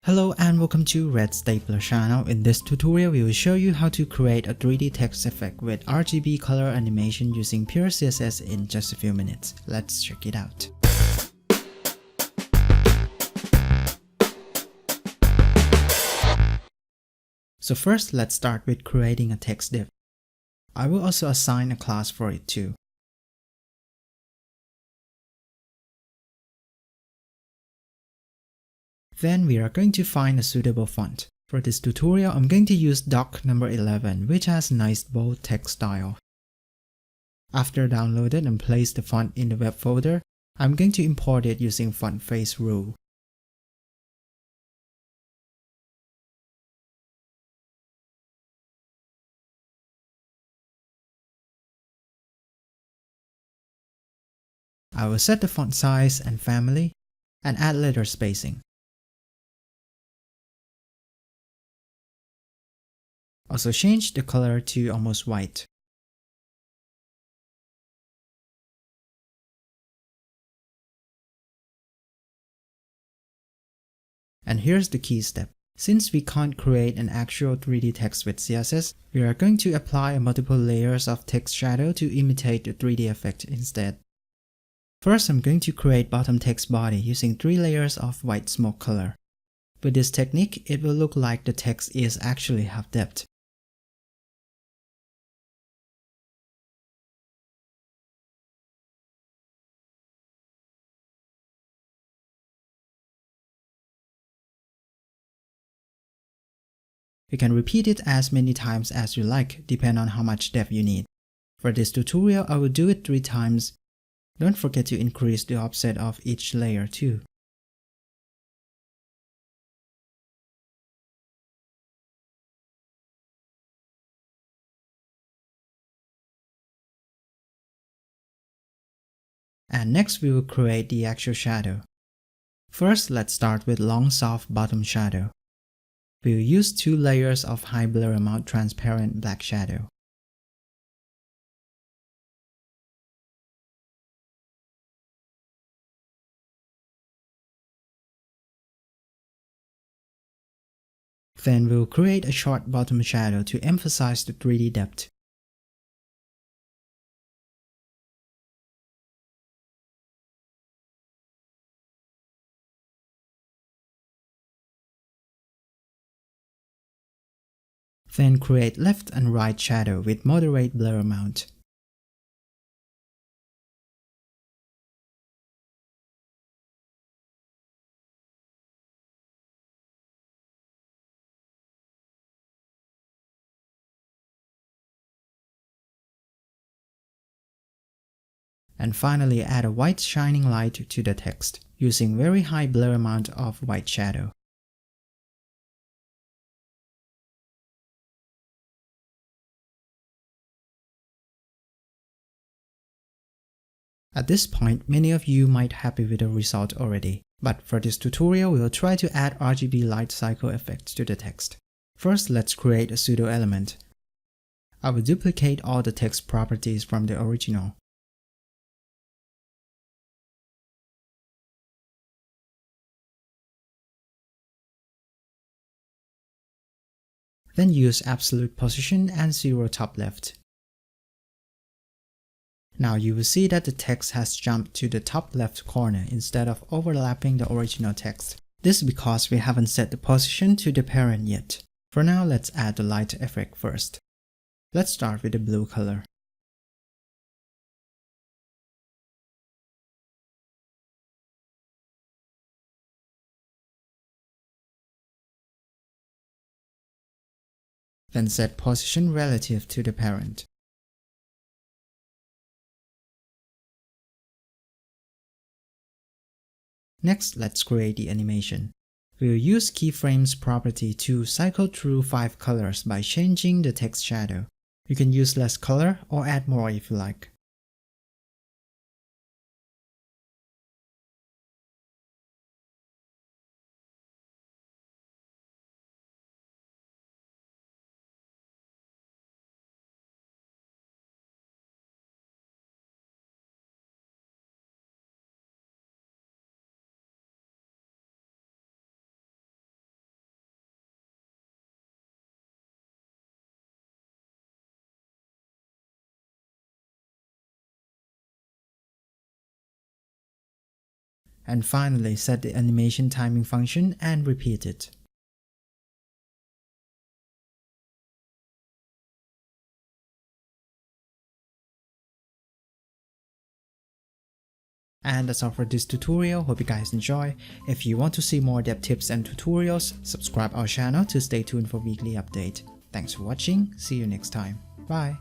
Hello and welcome to Red Stapler channel. In this tutorial, we will show you how to create a 3D text effect with RGB color animation using pure CSS in just a few minutes. Let's check it out. So first, let's start with creating a text div. I will also assign a class for it too. Then we are going to find a suitable font. For this tutorial, I'm going to use doc number 11, which has nice bold text style. After downloaded and placed the font in the web folder, I'm going to import it using font face rule. I will set the font size and family, and add letter spacing. Also change the color to almost white. And here's the key step. Since we can't create an actual 3D text with CSS, we are going to apply multiple layers of text shadow to imitate the 3D effect instead. First, I'm going to create bottom text body using 3 layers of white smoke color. With this technique, it will look like the text is actually half depth. You can repeat it as many times as you like, depending on how much depth you need. For this tutorial, I will do it 3 times. Don't forget to increase the offset of each layer too. And next we will create the actual shadow. First, let's start with long soft bottom shadow. We will use 2 layers of high blur amount transparent black shadow. Then we'll create a short bottom shadow to emphasize the 3D depth. Then create left and right shadow with moderate blur amount. And finally add a white shining light to the text, using very high blur amount of white shadow. At this point, many of you might be happy with the result already, but for this tutorial we will try to add RGB light cycle effects to the text. First, let's create a pseudo element. I will duplicate all the text properties from the original. Then use absolute position and 0 top left. Now you will see that the text has jumped to the top left corner instead of overlapping the original text. This is because we haven't set the position to the parent yet. For now, let's add the light effect first. Let's start with the blue color. Then set position relative to the parent. Next, let's create the animation. We'll use keyframes property to cycle through 5 colors by changing the text shadow. You can use less color or add more if you like. And finally, set the animation timing function and repeat it. And that's all for this tutorial. Hope you guys enjoy. If you want to see more depth tips and tutorials, subscribe our channel to stay tuned for weekly update. Thanks for watching. See you next time. Bye.